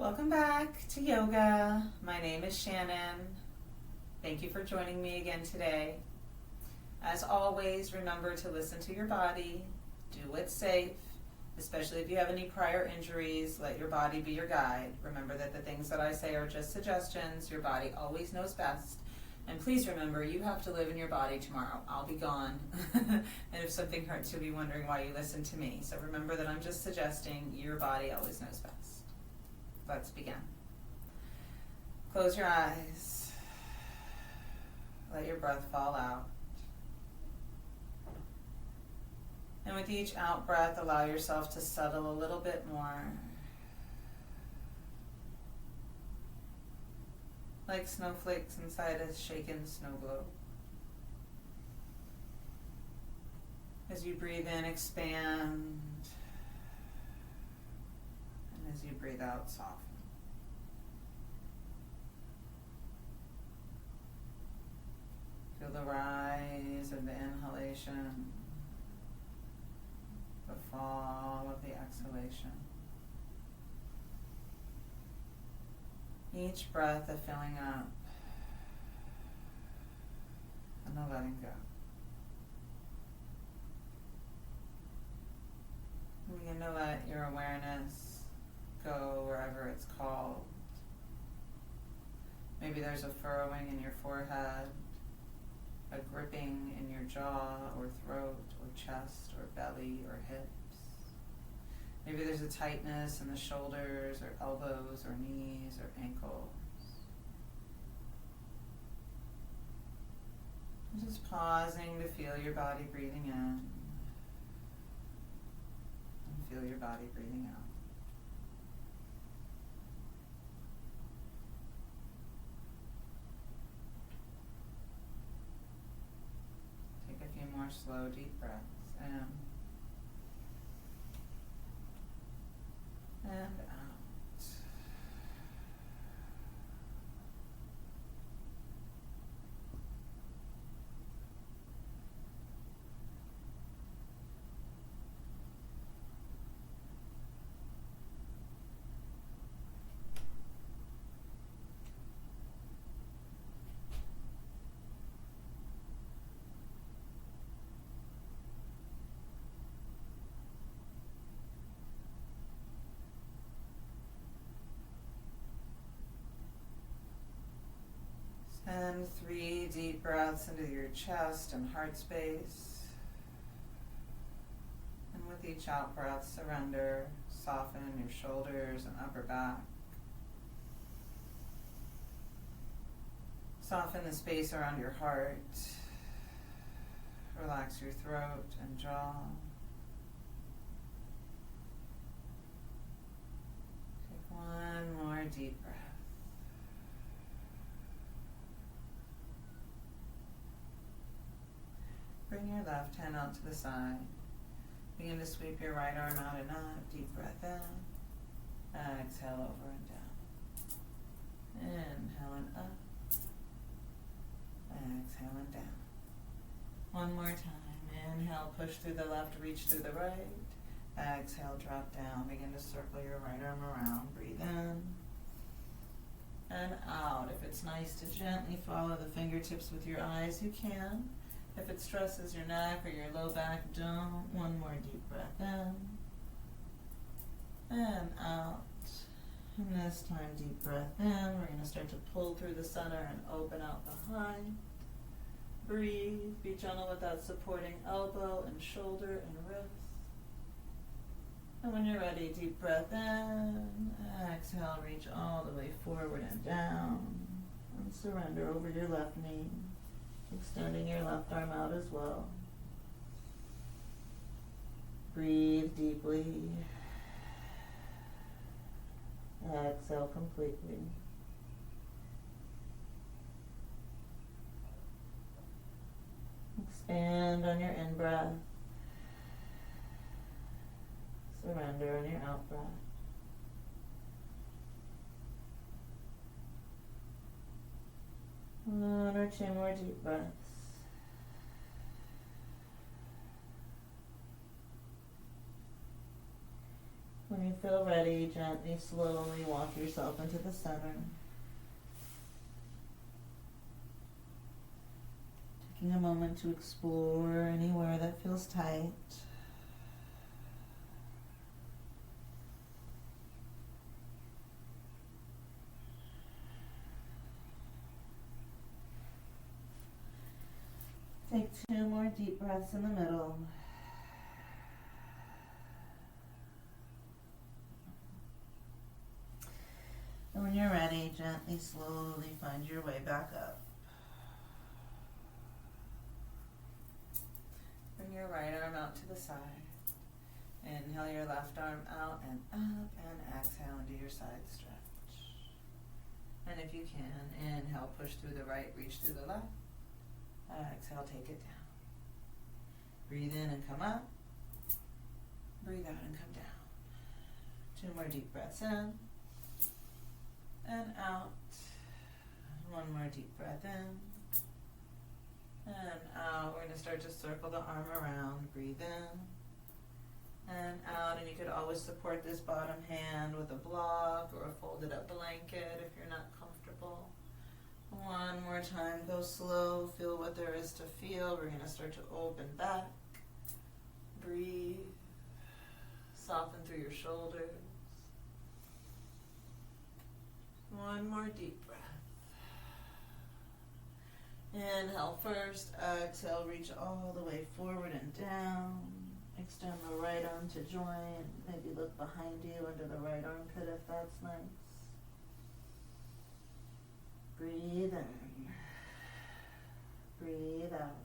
Welcome back to yoga. My name is Shannon. Thank you for joining me again today. As always, remember to listen to your body, do what's safe, especially if you have any prior injuries. Let your body be your guide. Remember that the things that I say are just suggestions. Your body always knows best. And please remember, you have to live in your body tomorrow. I'll be gone. And if something hurts, you'll be wondering why you listen to me. So remember that I'm just suggesting your body always knows best. Let's begin. Close your eyes. Let your breath fall out. And with each out breath, allow yourself to settle a little bit more. Like snowflakes inside a shaken snow globe. As you breathe in, expand. And as you breathe out, soften. Feel the rise of the inhalation, the fall of the exhalation. Each breath of filling up and the letting go. Begin to let your awareness go wherever it's called. Maybe there's a furrowing in your forehead, a gripping in your jaw or throat or chest or belly or hips. Maybe there's a tightness in the shoulders or elbows or knees or ankles. Just pausing to feel your body breathing in and feel your body breathing out. Take a few more slow, deep breaths in and out. And 3 deep breaths into your chest and heart space. And with each out breath, surrender, soften your shoulders and upper back. Soften the space around your heart. Relax your throat and jaw. Take one more deep breath. Bring your left hand out to the side. Begin to sweep your right arm out and up. Deep breath in. Exhale over and down. Inhale and up. Exhale and down. One more time. Inhale, push through the left, reach through the right. Exhale, drop down. Begin to circle your right arm around. Breathe in and out. If it's nice to gently follow the fingertips with your eyes, you can. If it stresses your neck or your low back, don't. One more deep breath in and out. And this time, deep breath in. We're going to start to pull through the center and open out behind. Breathe. Be gentle with that supporting elbow and shoulder and wrist. And when you're ready, deep breath in. Exhale, reach all the way forward and down. And surrender over your left knee. Extending your left arm out as well. Breathe deeply. Exhale completely. Expand on your in-breath. Surrender on your out-breath. One or two more deep breaths. When you feel ready, gently, slowly walk yourself into the center. Taking a moment to explore anywhere that feels tight. Take 2 more deep breaths in the middle. And when you're ready, gently, slowly find your way back up. Bring your right arm out to the side. Inhale your left arm out and up, and exhale into your side stretch. And if you can, inhale, push through the right, reach through the left. Exhale, take it down. Breathe in and come up. Breathe out and come down. 2 more deep breaths in and out. 1 more deep breath in and out. We're going to start to circle the arm around. Breathe in and out. And you could always support this bottom hand with a block or a folded up blanket if you're not comfortable. 1 more time. Go slow. Feel what there is to feel. We're going to start to open back. Breathe. Soften through your shoulders. 1 more deep breath. Inhale first. Exhale, reach all the way forward and down. Extend the right arm to join. Maybe look behind you under the right armpit if that's nice. Breathe in. Breathe out.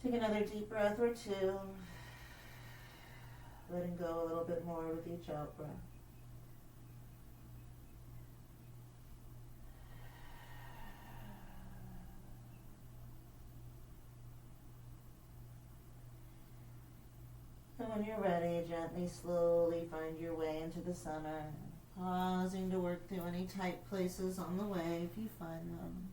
Take another deep breath or 2. Letting go a little bit more with each out breath. And when you're ready, gently, slowly find your way into the center, pausing to work through any tight places on the way if you find them.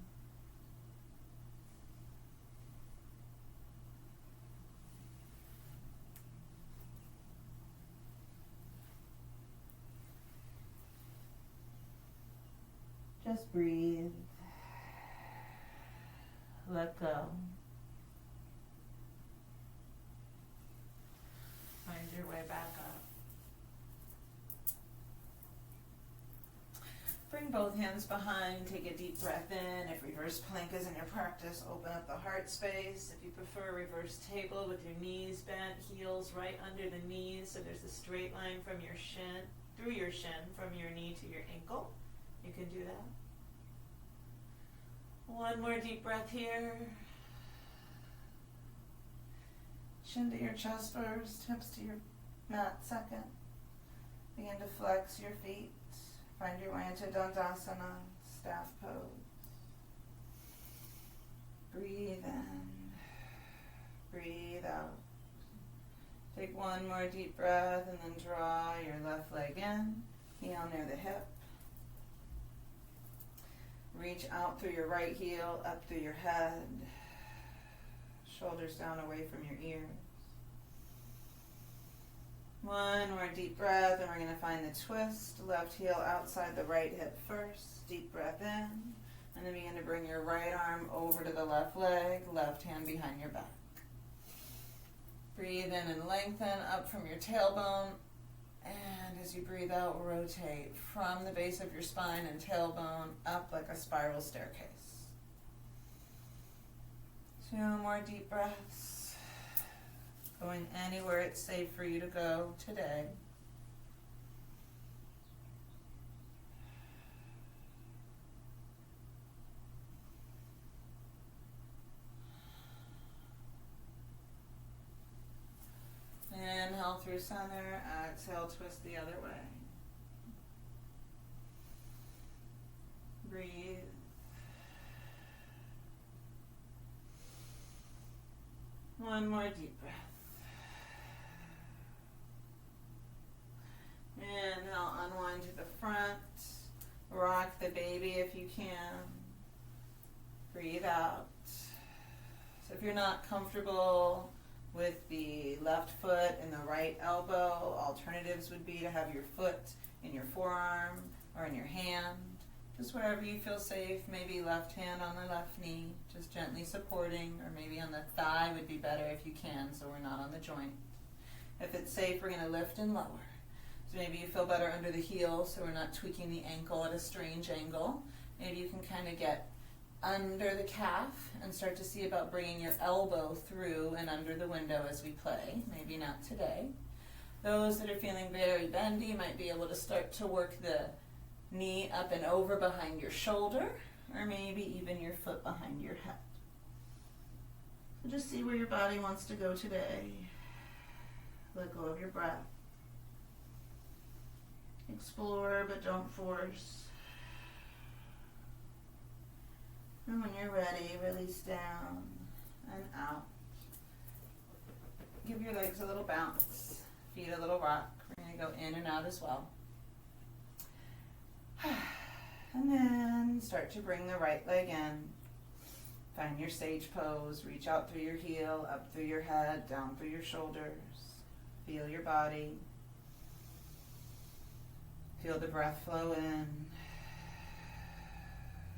Just breathe. Let go. Find your way back up. Bring both hands behind. Take a deep breath in. If reverse plank is in your practice, open up the heart space. If you prefer reverse table with your knees bent, heels right under the knees, so there's a straight line from your shin, through your shin, from your knee to your ankle. You can do that. 1 more deep breath here. Chin to your chest first, hips to your mat second. Begin to flex your feet. Find your way into Dandasana, staff pose. Breathe in. Breathe out. Take 1 more deep breath and then draw your left leg in. Heel near the hip. Reach out through your right heel, up through your head. Shoulders down away from your ears. 1 more deep breath, and we're going to find the twist. Left heel outside the right hip first. Deep breath in. And then begin to bring your right arm over to the left leg, left hand behind your back. Breathe in and lengthen up from your tailbone. And as you breathe out, rotate from the base of your spine and tailbone up like a spiral staircase. 2 more deep breaths. Going anywhere it's safe for you to go today. Inhale through center, exhale, twist the other way. Breathe. One more deep breath. Inhale, unwind to the front. Rock the baby if you can. Breathe out. So if you're not comfortable with the left foot and the right elbow. Alternatives would be to have your foot in your forearm or in your hand, just wherever you feel safe. Maybe left hand on the left knee, just gently supporting, or maybe on the thigh would be better if you can, so we're not on the joint. If it's safe, we're going to lift and lower. So maybe you feel better under the heel, so we're not tweaking the ankle at a strange angle. Maybe you can kind of get under the calf and start to see about bringing your elbow through and under the window as we play. Maybe not today. Those that are feeling very bendy might be able to start to work the knee up and over behind your shoulder, or maybe even your foot behind your head. So just see where your body wants to go today. Let go of your breath. Explore, but don't force. And when you're ready, release down and out. Give your legs a little bounce, feet a little rock. We're going to go in and out as well. And then start to bring the right leg in. Find your sage pose. Reach out through your heel, up through your head, down through your shoulders. Feel your body. Feel the breath flow in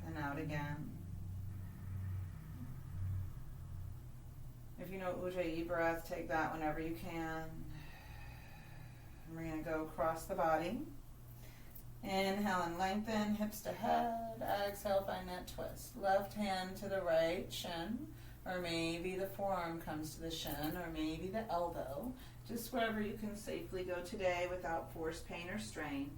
and out again. If you know Ujjayi breath, take that whenever you can. And we're going to go across the body. Inhale and lengthen, hips to head. Exhale, find that twist. Left hand to the right shin, or maybe the forearm comes to the shin, or maybe the elbow. Just wherever you can safely go today without force, pain, or strain.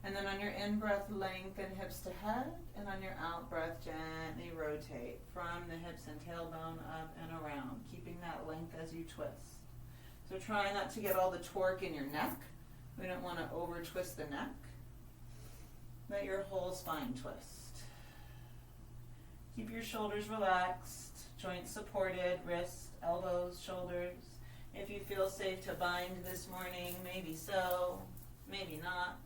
And then on your in-breath, lengthen hips to head, and on your out-breath, gently rotate from the hips and tailbone up and around, keeping that length as you twist. So try not to get all the torque in your neck. We don't want to over-twist the neck. Let your whole spine twist. Keep your shoulders relaxed, joints supported, wrists, elbows, shoulders. If you feel safe to bind this morning, maybe so, maybe not.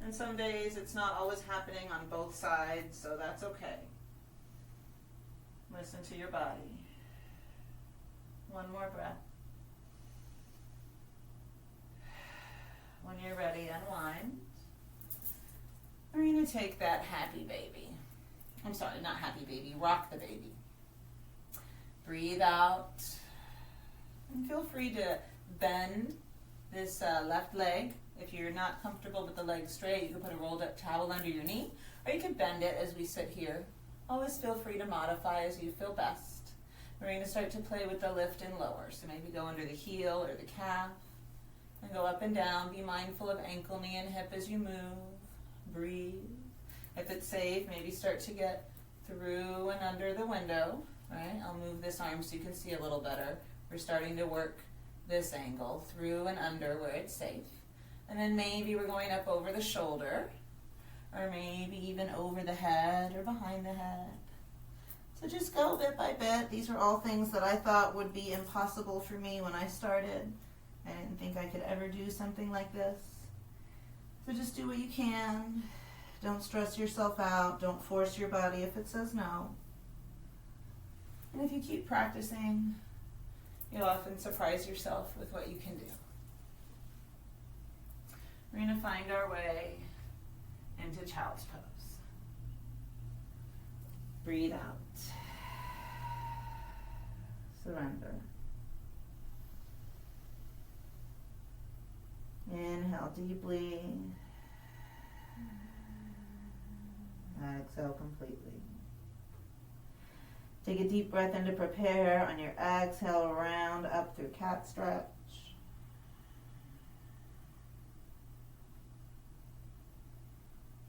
And some days it's not always happening on both sides, so that's okay. Listen to your body. One more breath. When you're ready, unwind. We're going to take that happy baby. I'm sorry, not happy baby, rock the baby. Breathe out. And feel free to bend this left leg. If you're not comfortable with the leg straight, you can put a rolled up towel under your knee, or you can bend it as we sit here. Always feel free to modify as you feel best. We're going to start to play with the lift and lower. So maybe go under the heel or the calf and go up and down. Be mindful of ankle, knee, and hip as you move. Breathe. If it's safe, maybe start to get through and under the window. Right? I'll move this arm so you can see a little better. We're starting to work this angle through and under where it's safe. And then maybe we're going up over the shoulder, or maybe even over the head or behind the head. So just go bit by bit. These are all things that I thought would be impossible for me when I started. I didn't think I could ever do something like this. So just do what you can. Don't stress yourself out. Don't force your body if it says no. And if you keep practicing, you'll often surprise yourself with what you can do. We're going to find our way into child's pose. Breathe out. Surrender. Inhale deeply. Exhale completely. Take a deep breath in to prepare. On your exhale, round up through cat stretch.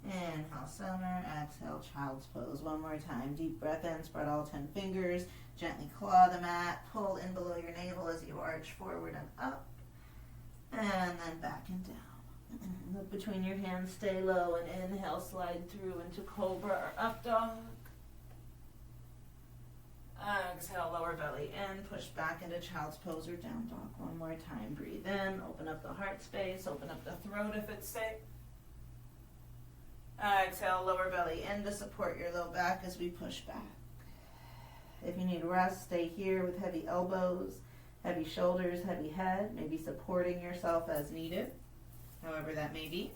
Inhale, center. Exhale, child's pose. One more time. Deep breath in. Spread all 10 fingers. Gently claw the mat. Pull in below your navel as you arch forward and up. And then back and down. Look between your hands. Stay low. And inhale, slide through into cobra or up dog. Exhale, lower belly in. Push back into child's pose or down dog. One more time. Breathe in. Open up the heart space. Open up the throat if it's safe. Exhale, lower belly in to support your low back as we push back. If you need rest, stay here with heavy elbows. Heavy shoulders, heavy head, maybe supporting yourself as needed, however that may be.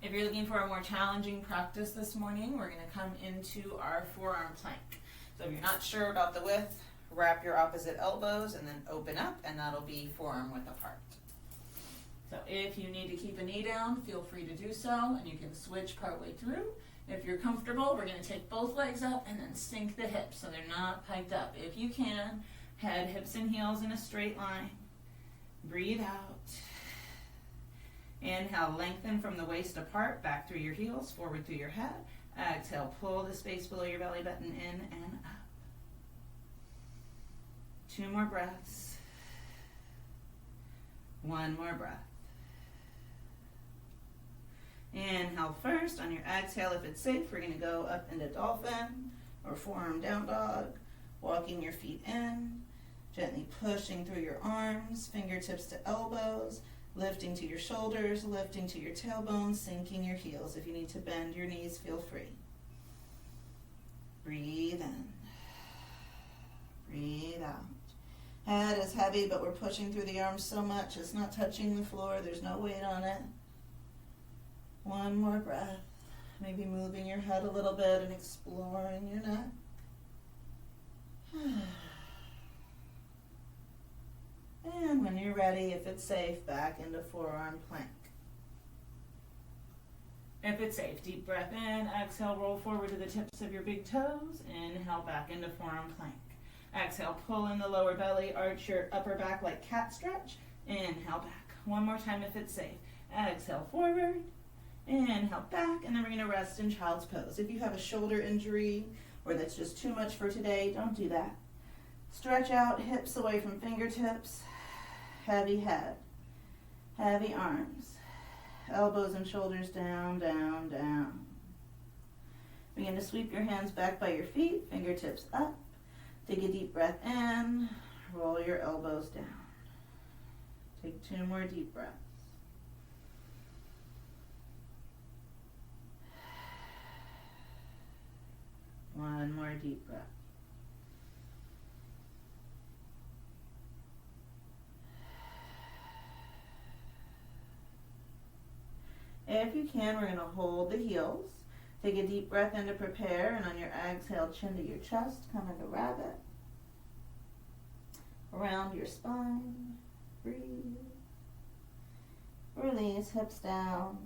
If you're looking for a more challenging practice this morning, we're going to come into our forearm plank. So if you're not sure about the width, wrap your opposite elbows and then open up, and that'll be forearm width apart. So if you need to keep a knee down, feel free to do so, and you can switch partway through. If you're comfortable, we're going to take both legs up and then sink the hips so they're not piped up. If you can, head, hips, and heels in a straight line. Breathe out. Inhale, lengthen from the waist apart, back through your heels, forward through your head. Exhale, pull the space below your belly button in and up. 2 more breaths. 1 more breath. Inhale first. On your exhale, if it's safe, we're going to go up into dolphin or forearm down dog, walking your feet in, gently pushing through your arms, fingertips to elbows, lifting to your shoulders, lifting to your tailbone, sinking your heels. If you need to bend your knees, feel free. Breathe in. Breathe out. Head is heavy, but we're pushing through the arms so much it's not touching the floor. There's no weight on it. 1 more breath. Maybe moving your head a little bit and exploring your neck. And when you're ready, if it's safe, back into forearm plank. If it's safe, deep breath in. Exhale, roll forward to the tips of your big toes. Inhale, back into forearm plank. Exhale, pull in the lower belly, arch your upper back like cat stretch. Inhale, back. 1 more time if it's safe. Exhale, forward. Inhale, back. And then we're going to rest in child's pose. If you have a shoulder injury or that's just too much for today, don't do that. Stretch out, hips away from fingertips. Heavy head. Heavy arms. Elbows and shoulders down, down, down. Begin to sweep your hands back by your feet, fingertips up. Take a deep breath in, roll your elbows down. Take 2 more deep breaths. One more deep breath. If you can, we're going to hold the heels. Take a deep breath in to prepare, and on your exhale, chin to your chest, come into rabbit. Around your spine, breathe. Release, hips down.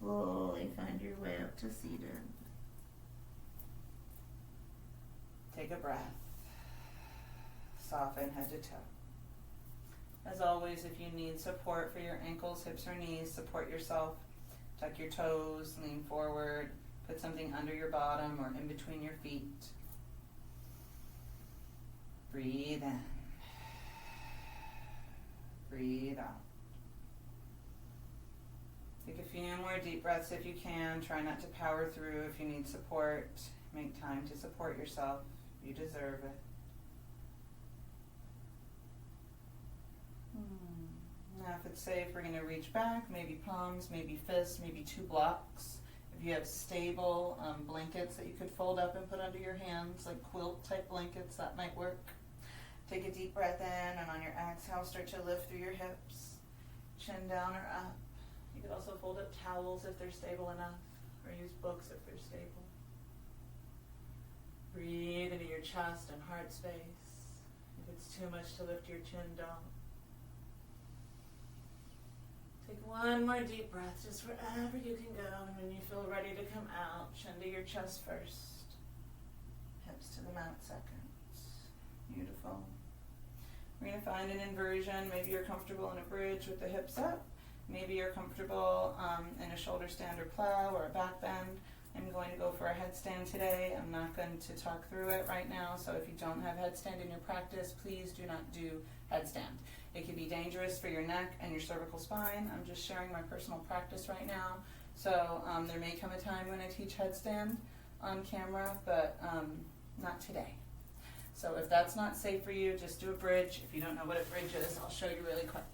Slowly find your way up to seated. Take a breath. Soften head to toe. As always, if you need support for your ankles, hips, or knees, support yourself. Tuck your toes, lean forward, put something under your bottom or in between your feet. Breathe in. Breathe out. Take a few more deep breaths if you can. Try not to power through. If you need support, make time to support yourself. You deserve it. Now if it's safe, we're going to reach back, maybe palms, maybe fists, maybe 2 blocks. If you have stable blankets that you could fold up and put under your hands, like quilt type blankets, that might work. Take a deep breath in, and on your exhale, start to lift through your hips, chin down or up. You could also fold up towels if they're stable enough, or use books if they're stable. Breathe into your chest and heart space. If it's too much to lift your chin, don't. Take 1 more deep breath, just wherever you can go, and when you feel ready to come out, chin to your chest first, hips to the mat second. Beautiful. We're going to find an inversion. Maybe you're comfortable in a bridge with the hips up. Maybe you're comfortable in a shoulder stand or plow or a back bend. I'm going to go for a headstand today. I'm not going to talk through it right now, so if you don't have headstand in your practice, please do not do headstand. It can be dangerous for your neck and your cervical spine. I'm just sharing my personal practice right now, so there may come a time when I teach headstand on camera, but not today. So if that's not safe for you, just do a bridge. If you don't know what a bridge is, I'll show you really quick.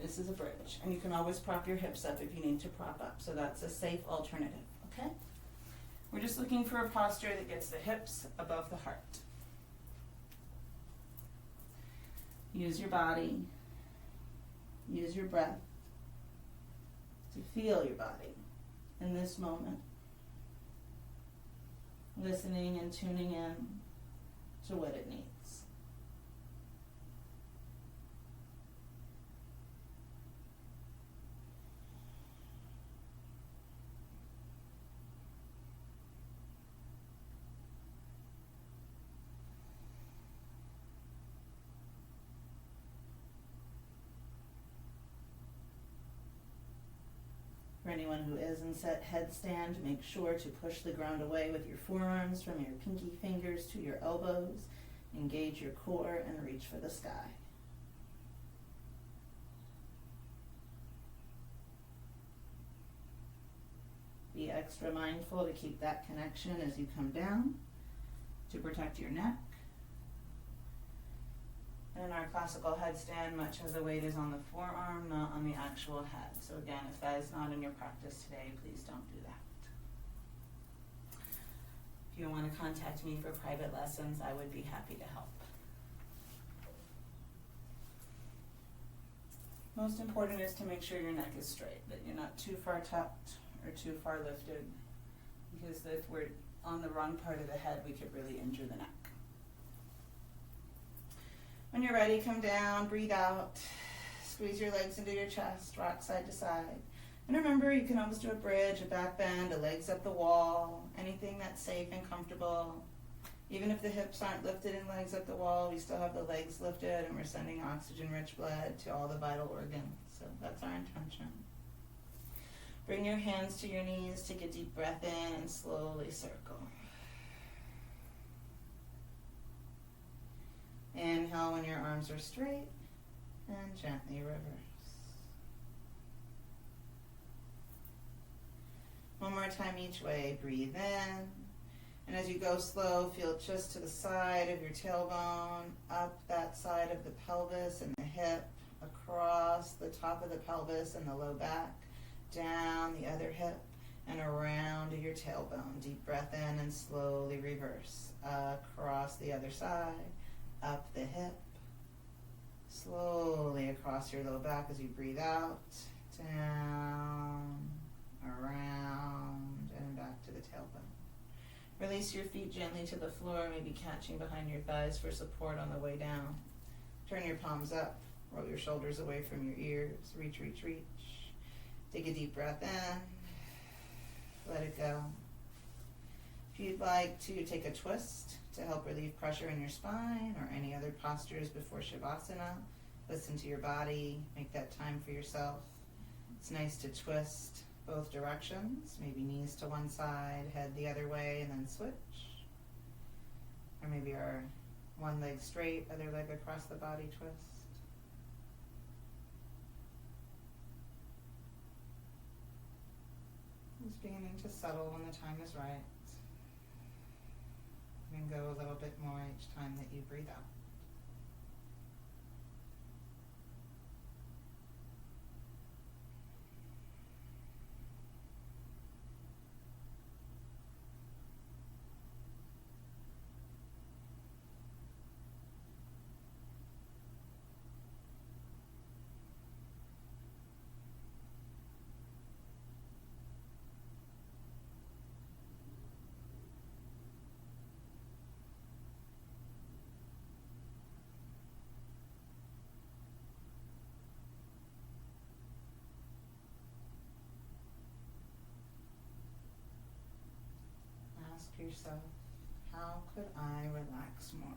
This is a bridge, and you can always prop your hips up if you need to prop up, so that's a safe alternative, okay? We're just looking for a posture that gets the hips above the heart. Use your body, use your breath to feel your body in this moment. Listening and tuning in to what it needs. For anyone who is in set headstand, make sure to push the ground away with your forearms from your pinky fingers to your elbows. Engage your core and reach for the sky. Be extra mindful to keep that connection as you come down to protect your neck. In our classical headstand, much of the weight is on the forearm, not on the actual head. So again, if that is not in your practice today, please don't do that. If you want to contact me for private lessons, I would be happy to help. Most important is to make sure your neck is straight, that you're not too far tucked or too far lifted, because if we're on the wrong part of the head, we could really injure the neck. When you're ready, come down, breathe out, squeeze your legs into your chest, rock side to side. And remember, you can always do a bridge, a back bend, a legs up the wall, anything that's safe and comfortable. Even if the hips aren't lifted and legs up the wall, we still have the legs lifted and we're sending oxygen-rich blood to all the vital organs. So that's our intention. Bring your hands to your knees, take a deep breath in and slowly circle. Inhale when your arms are straight and gently reverse. One more time each way. Breathe in. And as you go slow, feel just to the side of your tailbone, up that side of the pelvis and the hip, across the top of the pelvis and the low back, down the other hip, and around to your tailbone. Deep breath in and slowly reverse. Across the other side. Up the hip, slowly across your low back as you breathe out, down, around, and back to the tailbone. Release your feet gently to the floor, maybe catching behind your thighs for support on the way down. Turn your palms up, roll your shoulders away from your ears, reach, reach, reach. Take a deep breath in, let it go. If you'd like to take a twist to help relieve pressure in your spine or any other postures before Shavasana, listen to your body, make that time for yourself. It's nice to twist both directions, maybe knees to one side, head the other way, and then switch. Or maybe our one leg straight, other leg across the body twist. Just beginning to settle when the time is right. And go a little bit more each time that you breathe out. Ask yourself, how could I relax more?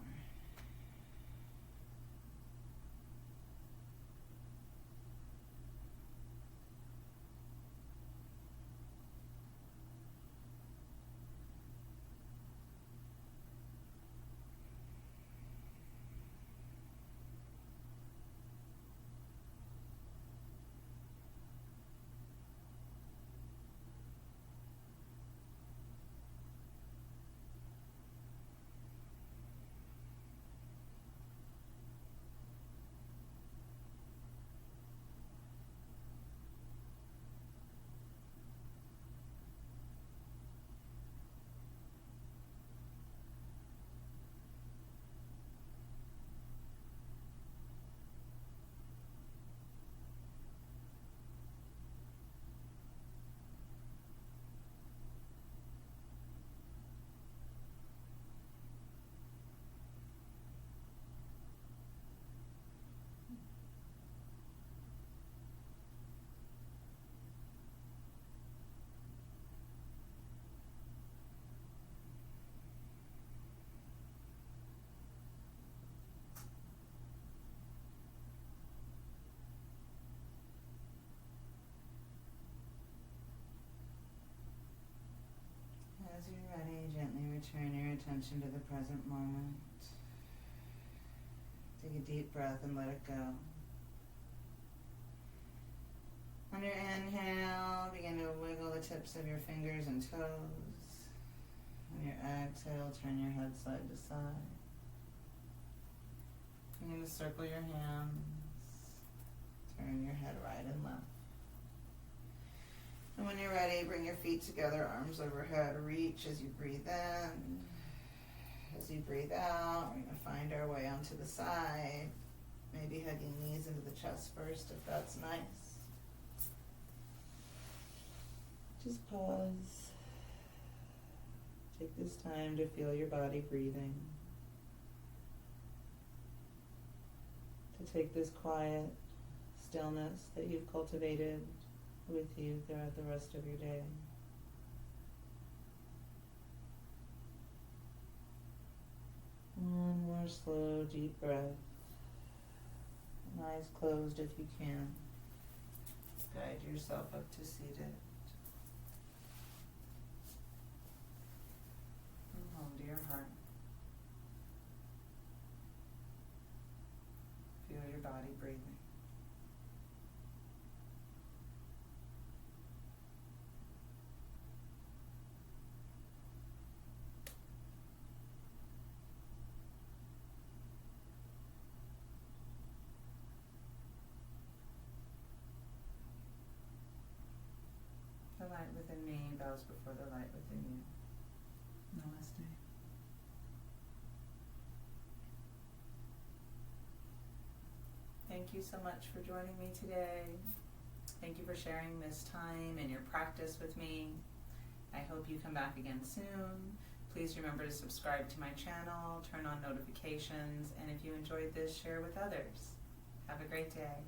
attention to the present moment. Take a deep breath and let it go. On your inhale, begin to wiggle the tips of your fingers and toes. On your exhale, turn your head side to side. You're going to circle your hands. Turn your head right and left. And when you're ready, bring your feet together, arms overhead. Reach as you breathe in. As you breathe out, we're going to find our way onto the side. Maybe hugging knees into the chest first, if that's nice. Just pause. Take this time to feel your body breathing. To take this quiet stillness that you've cultivated with you throughout the rest of your day. One more slow, deep breath. And eyes closed if you can. Guide yourself up to seated. And home to your heart. Feel your body breathing. The light within me bows before the light within you. Namaste. Thank you so much for joining me today. Thank you for sharing this time and your practice with me. I hope you come back again soon. Please remember to subscribe to my channel, turn on notifications, and if you enjoyed this, share with others. Have a great day.